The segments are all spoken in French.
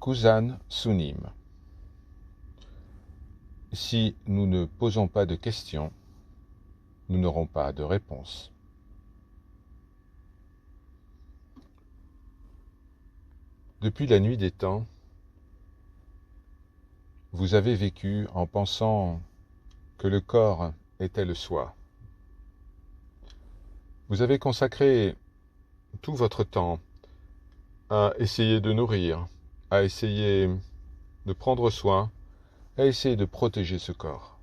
Kusan Sunim. Si nous ne posons pas de questions, nous n'aurons pas de réponse. Depuis la nuit des temps, vous avez vécu en pensant que le corps était le soi. Vous avez consacré tout votre temps à essayer de nourrir, à essayer de prendre soin, à essayer de protéger ce corps.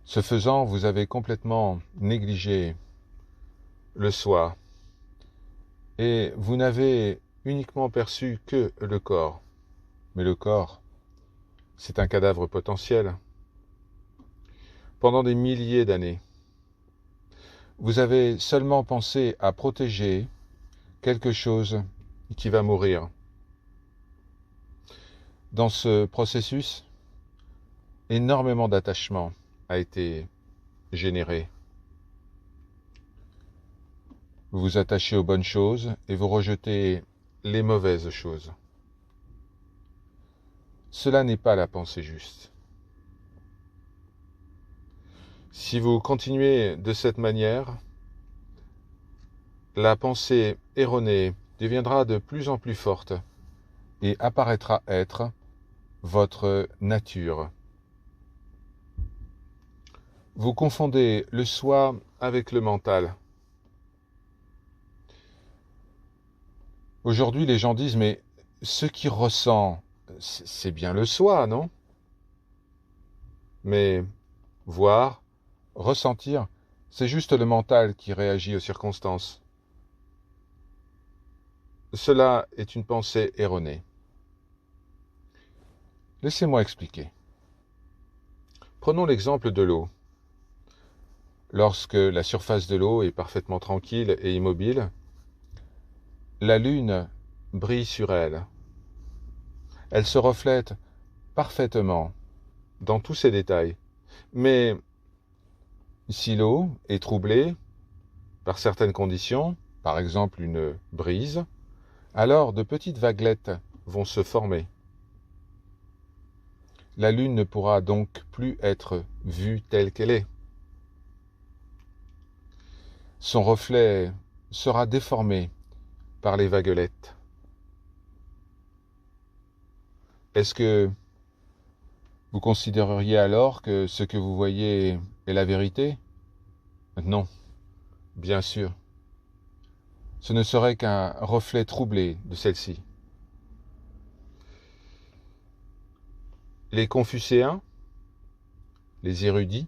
Ce faisant, vous avez complètement négligé le soi et vous n'avez uniquement perçu que le corps. Mais le corps, c'est un cadavre potentiel. Pendant des milliers d'années, vous avez seulement pensé à protéger quelque chose qui va mourir. Dans ce processus, énormément d'attachement a été généré. Vous vous attachez aux bonnes choses et vous rejetez les mauvaises choses. Cela n'est pas la pensée juste. Si vous continuez de cette manière, la pensée erronée deviendra de plus en plus forte et apparaîtra être votre nature. Vous confondez le soi avec le mental. Aujourd'hui, les gens disent, mais ce qui ressent, c'est bien le soi, non? Mais voir, ressentir, c'est juste le mental qui réagit aux circonstances. Cela est une pensée erronée. Laissez-moi expliquer. Prenons l'exemple de l'eau. Lorsque la surface de l'eau est parfaitement tranquille et immobile, la lune brille sur elle. Elle se reflète parfaitement dans tous ses détails. Mais si l'eau est troublée par certaines conditions, par exemple une brise, alors de petites vaguelettes vont se former. La lune ne pourra donc plus être vue telle qu'elle est. Son reflet sera déformé par les vaguelettes. Est-ce que vous considéreriez alors que ce que vous voyez est la vérité? Non, bien sûr. Ce ne serait qu'un reflet troublé de celle-ci. Les Confucéens, les érudits,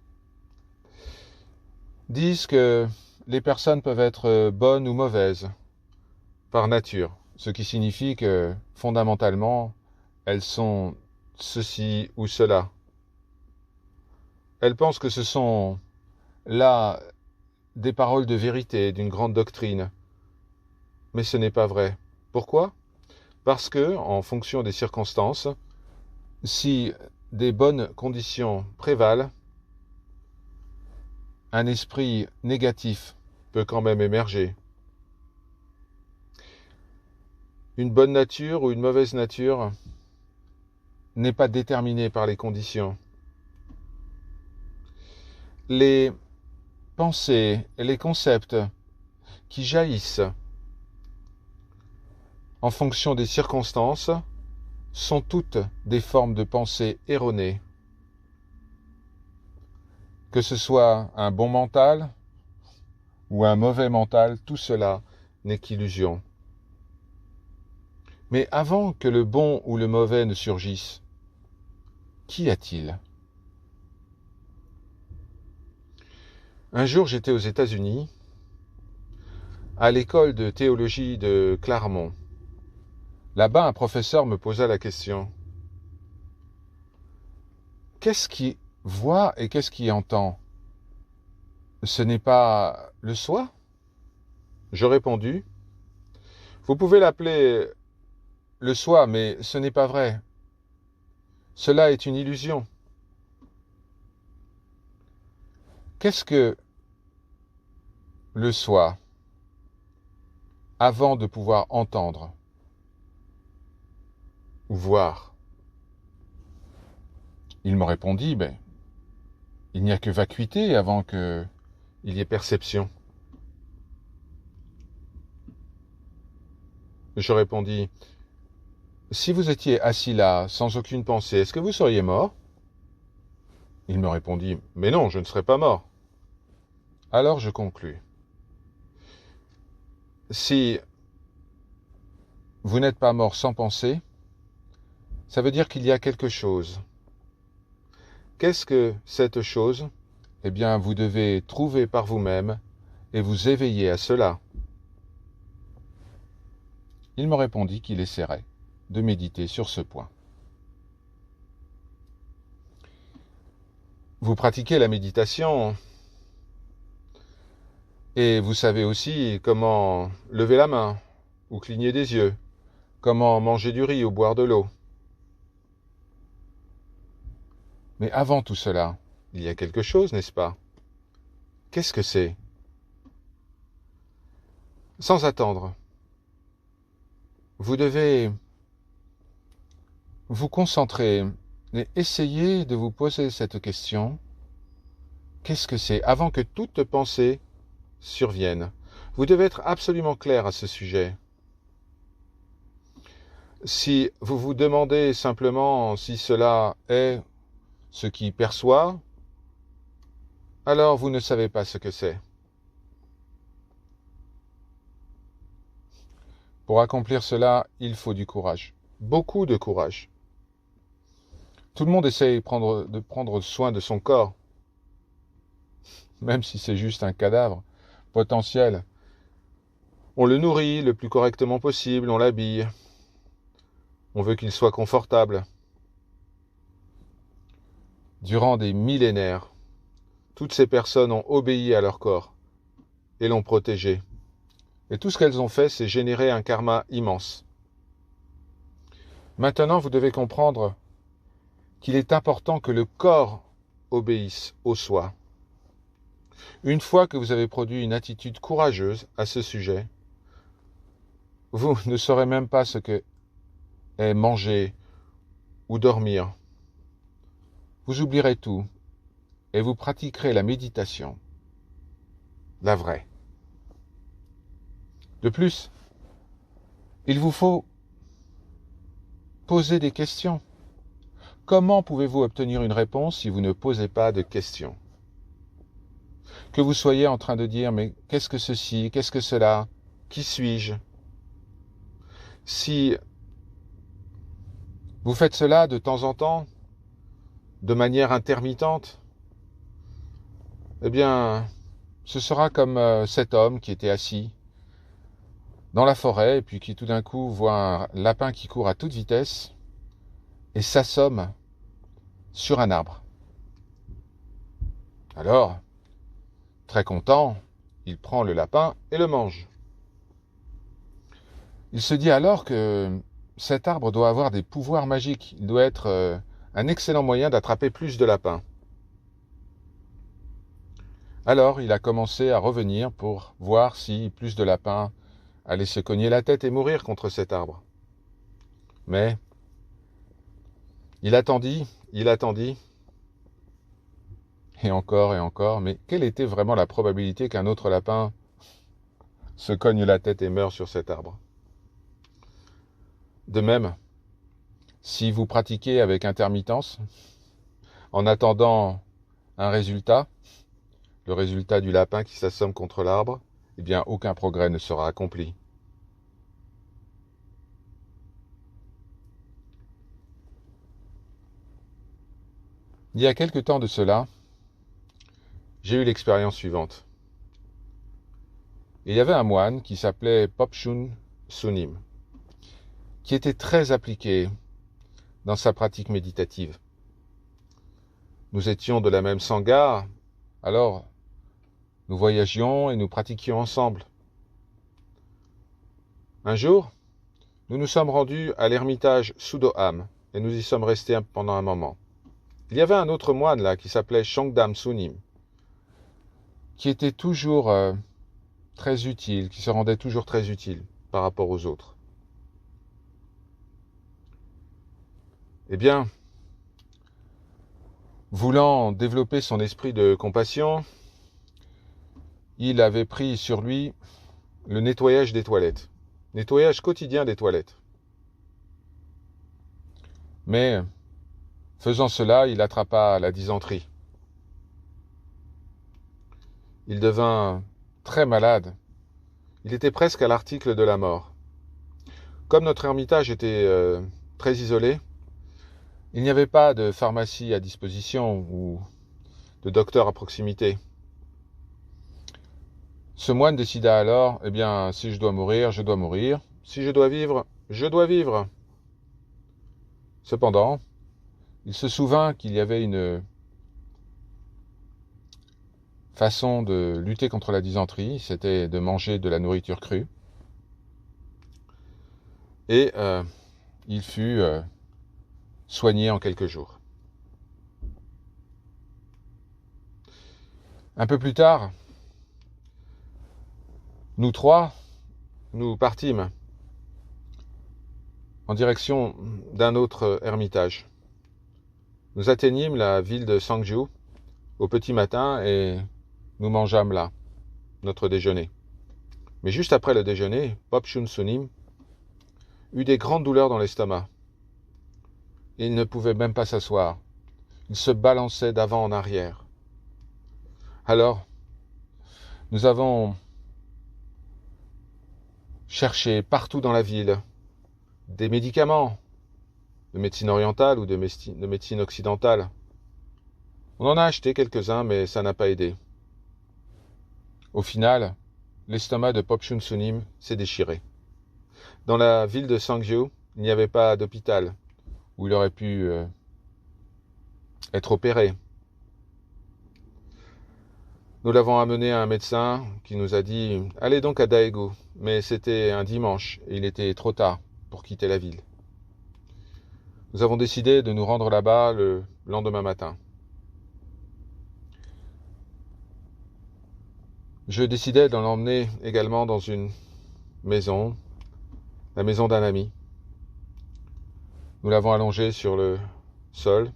disent que les personnes peuvent être bonnes ou mauvaises par nature, ce qui signifie que fondamentalement, elles sont ceci ou cela. Elles pensent que ce sont là des paroles de vérité, d'une grande doctrine. Mais ce n'est pas vrai. Pourquoi? Parce que, en fonction des circonstances, si des bonnes conditions prévalent, un esprit négatif peut quand même émerger. Une bonne nature ou une mauvaise nature n'est pas déterminée par les conditions. Les pensées et les concepts qui jaillissent en fonction des circonstances sont toutes des formes de pensée erronées. Que ce soit un bon mental ou un mauvais mental, tout cela n'est qu'illusion. Mais avant que le bon ou le mauvais ne surgisse, qu'y a-t-il? Un jour, j'étais aux États-Unis, à l'école de théologie de Claremont. Là-bas, un professeur me posa la question. Qu'est-ce qui voit et qu'est-ce qui entend? Ce n'est pas le soi? Je répondis, vous pouvez l'appeler le soi, mais ce n'est pas vrai. Cela est une illusion. Qu'est-ce que le soi avant de pouvoir entendre? ou voir? Il me répondit, il n'y a que vacuité avant qu'il y ait perception. Je répondis, si vous étiez assis là, sans aucune pensée, est-ce que vous seriez mort? Il me répondit, mais non, je ne serais pas mort. Alors je conclus, si vous n'êtes pas mort sans penser, ça veut dire qu'il y a quelque chose. Qu'est-ce que cette chose? Eh bien, vous devez trouver par vous-même et vous éveiller à cela. Il me répondit qu'il essaierait de méditer sur ce point. Vous pratiquez la méditation et vous savez aussi comment lever la main ou cligner des yeux, comment manger du riz ou boire de l'eau. Mais avant tout cela, il y a quelque chose, n'est-ce pas? Qu'est-ce que c'est? Sans attendre, vous devez vous concentrer et essayer de vous poser cette question. Qu'est-ce que c'est? Avant que toute pensée survienne. Vous devez être absolument clair à ce sujet. Si vous vous demandez simplement si cela est ce qui perçoit, alors vous ne savez pas ce que c'est. Pour accomplir cela, il faut du courage. Beaucoup de courage. Tout le monde essaye de prendre soin de son corps, même si c'est juste un cadavre potentiel. On le nourrit le plus correctement possible, on l'habille. On veut qu'il soit confortable. Durant des millénaires, toutes ces personnes ont obéi à leur corps et l'ont protégé. Et tout ce qu'elles ont fait, c'est générer un karma immense. Maintenant, vous devez comprendre qu'il est important que le corps obéisse au soi. Une fois que vous avez produit une attitude courageuse à ce sujet, vous ne saurez même pas ce que est manger ou dormir. Vous oublierez tout et vous pratiquerez la méditation, la vraie. De plus, il vous faut poser des questions. Comment pouvez-vous obtenir une réponse si vous ne posez pas de questions? Que vous soyez en train de dire, mais qu'est-ce que ceci, qu'est-ce que cela, qui suis-je? Si vous faites cela de temps en temps, de manière intermittente, eh bien, ce sera comme cet homme qui était assis dans la forêt et puis qui tout d'un coup voit un lapin qui court à toute vitesse et s'assomme sur un arbre. Alors, très content, il prend le lapin et le mange. Il se dit alors que cet arbre doit avoir des pouvoirs magiques. Il doit être un excellent moyen d'attraper plus de lapins. Alors, il a commencé à revenir pour voir si plus de lapins allaient se cogner la tête et mourir contre cet arbre. Mais il attendit, et encore, mais quelle était vraiment la probabilité qu'un autre lapin se cogne la tête et meure sur cet arbre? De même, si vous pratiquez avec intermittence, en attendant un résultat, le résultat du lapin qui s'assomme contre l'arbre, eh bien aucun progrès ne sera accompli. Il y a quelque temps de cela, j'ai eu l'expérience suivante. Il y avait un moine qui s'appelait Popchun Sunim, qui était très appliqué dans sa pratique méditative. Nous étions de la même sangha, alors nous voyagions et nous pratiquions ensemble. Un jour, nous nous sommes rendus à l'ermitage Sudoham et nous y sommes restés pendant un moment. Il y avait un autre moine là qui s'appelait Shangdam Sunim, qui était toujours très utile, qui se rendait toujours très utile par rapport aux autres. Eh bien, voulant développer son esprit de compassion, il avait pris sur lui le nettoyage des toilettes, nettoyage quotidien des toilettes. Mais, faisant cela, il attrapa la dysenterie. Il devint très malade. Il était presque à l'article de la mort. Comme notre ermitage était très isolé, il n'y avait pas de pharmacie à disposition ou de docteur à proximité. Ce moine décida alors, eh bien, si je dois mourir, je dois mourir. Si je dois vivre, je dois vivre. Cependant, il se souvint qu'il y avait une façon de lutter contre la dysenterie, c'était de manger de la nourriture crue. Et il fut soigné en quelques jours. Un peu plus tard, nous trois, nous partîmes en direction d'un autre ermitage. Nous atteignîmes la ville de Sangju au petit matin et nous mangeâmes là notre déjeuner. Mais juste après le déjeuner, Popchun Sunim eut des grandes douleurs dans l'estomac. Il ne pouvait même pas s'asseoir. Il se balançait d'avant en arrière. Alors, nous avons cherché partout dans la ville des médicaments de médecine orientale ou de médecine occidentale. On en a acheté quelques-uns, mais ça n'a pas aidé. Au final, l'estomac de Popchun Sunim s'est déchiré. Dans la ville de Sangju, il n'y avait pas d'hôpital où il aurait pu être opéré. Nous l'avons amené à un médecin qui nous a dit « Allez donc à Daegu », mais c'était un dimanche et il était trop tard pour quitter la ville. Nous avons décidé de nous rendre là-bas le lendemain matin. Je décidai de l'emmener également dans une maison, la maison d'un ami. Nous l'avons allongé sur le sol.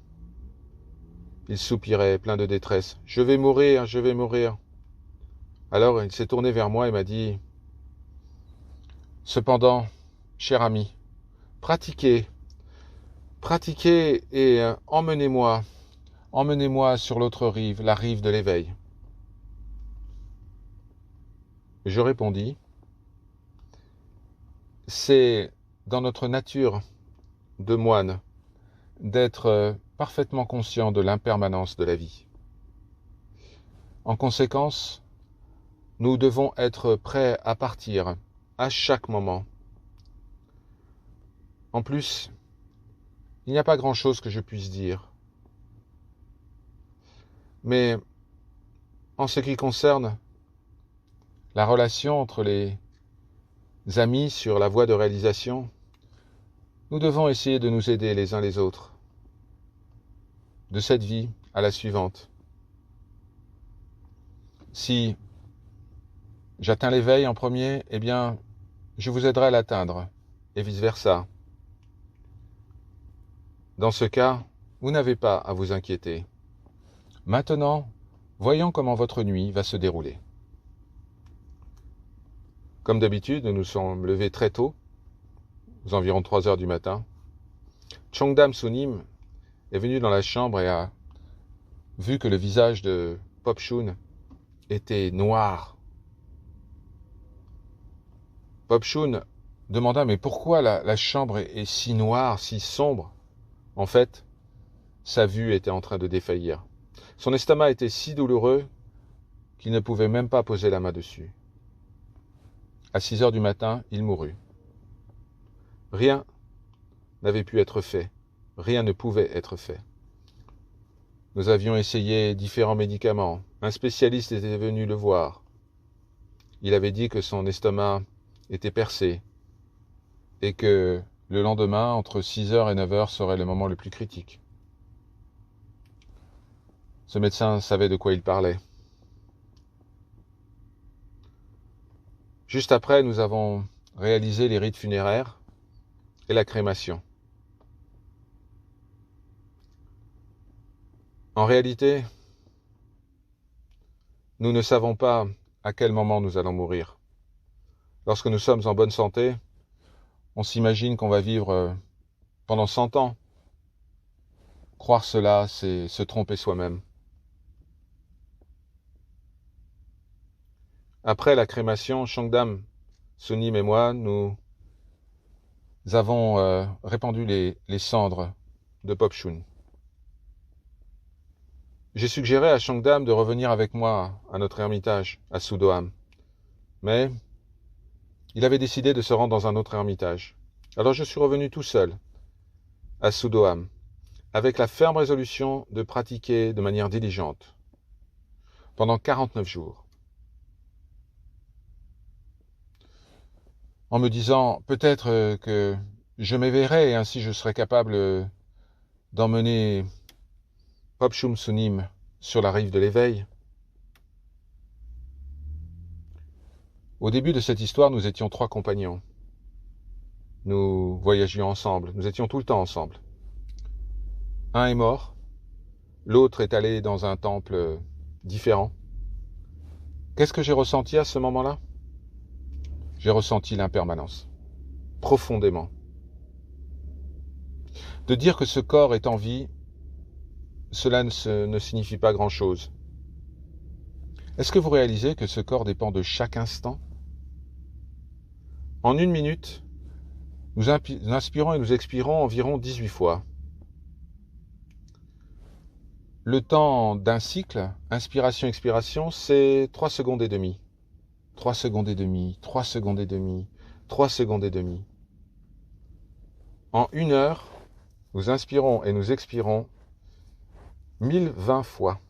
Il soupirait, plein de détresse. « Je vais mourir, je vais mourir !» Alors il s'est tourné vers moi et m'a dit « Cependant, cher ami, pratiquez et emmenez-moi sur l'autre rive, la rive de l'éveil. » Je répondis « C'est dans notre nature de moine d'être parfaitement conscient de l'impermanence de la vie. En conséquence, nous devons être prêts à partir à chaque moment. En plus, il n'y a pas grand-chose que je puisse dire. Mais en ce qui concerne la relation entre les amis sur la voie de réalisation, nous devons essayer de nous aider les uns les autres, de cette vie à la suivante. Si j'atteins l'éveil en premier, eh bien, je vous aiderai à l'atteindre, et vice-versa. Dans ce cas, vous n'avez pas à vous inquiéter. Maintenant, voyons comment votre nuit va se dérouler. Comme d'habitude, nous nous sommes levés très tôt, aux environs 3 heures du matin. Chongdam Sunim est venu dans la chambre et a vu que le visage de Popchun était noir. Popchun demanda « Mais pourquoi la chambre est si noire, si sombre ?» En fait, sa vue était en train de défaillir. Son estomac était si douloureux qu'il ne pouvait même pas poser la main dessus. À 6 heures du matin, il mourut. Rien n'avait pu être fait. Rien ne pouvait être fait. Nous avions essayé différents médicaments. Un spécialiste était venu le voir. Il avait dit que son estomac était percé et que le lendemain, entre 6 heures et 9 heures, serait le moment le plus critique. Ce médecin savait de quoi il parlait. Juste après, nous avons réalisé les rites funéraires et la crémation. En réalité, nous ne savons pas à quel moment nous allons mourir. Lorsque nous sommes en bonne santé, on s'imagine qu'on va vivre pendant 100 ans. Croire cela, c'est se tromper soi-même. Après la crémation, Shongdam, Sunim et moi, nous avons répandu les cendres de Popchun. J'ai suggéré à Shongdam de revenir avec moi à notre ermitage, à Sudoam. Mais il avait décidé de se rendre dans un autre ermitage. Alors je suis revenu tout seul à Sudoam, avec la ferme résolution de pratiquer de manière diligente pendant 49 jours. En me disant peut-être que je m'éveillerai et ainsi je serai capable d'emmener Popchum Sunim sur la rive de l'éveil. Au début de cette histoire, nous étions 3 compagnons. Nous voyagions ensemble, nous étions tout le temps ensemble. Un est mort, l'autre est allé dans un temple différent. Qu'est-ce que j'ai ressenti à ce moment-là? J'ai ressenti l'impermanence, profondément. De dire que ce corps est en vie, cela ne signifie pas grand-chose. Est-ce que vous réalisez que ce corps dépend de chaque instant? En 1 minute, nous inspirons et nous expirons environ 18 fois. Le temps d'un cycle, inspiration-expiration, c'est 3 secondes et demie. 3 secondes et demie, 3 secondes et demie, 3 secondes et demie. En 1 heure, nous inspirons et nous expirons 1020 fois.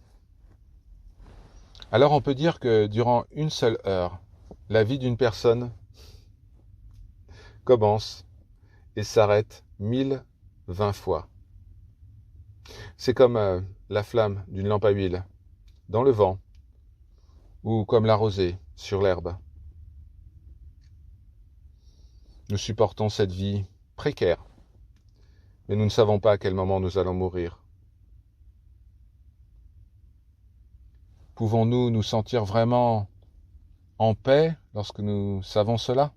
Alors on peut dire que durant une seule heure, la vie d'une personne commence et s'arrête 1020 fois. C'est comme la flamme d'une lampe à huile dans le vent ou comme la rosée sur l'herbe. Nous supportons cette vie précaire, mais nous ne savons pas à quel moment nous allons mourir. Pouvons-nous nous sentir vraiment en paix lorsque nous savons cela?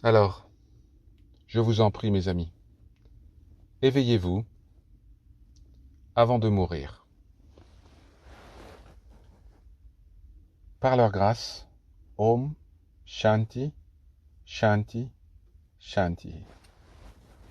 Alors, je vous en prie, mes amis, éveillez-vous avant de mourir. Par leur grâce, Om Shanti, Shanti, Shanti.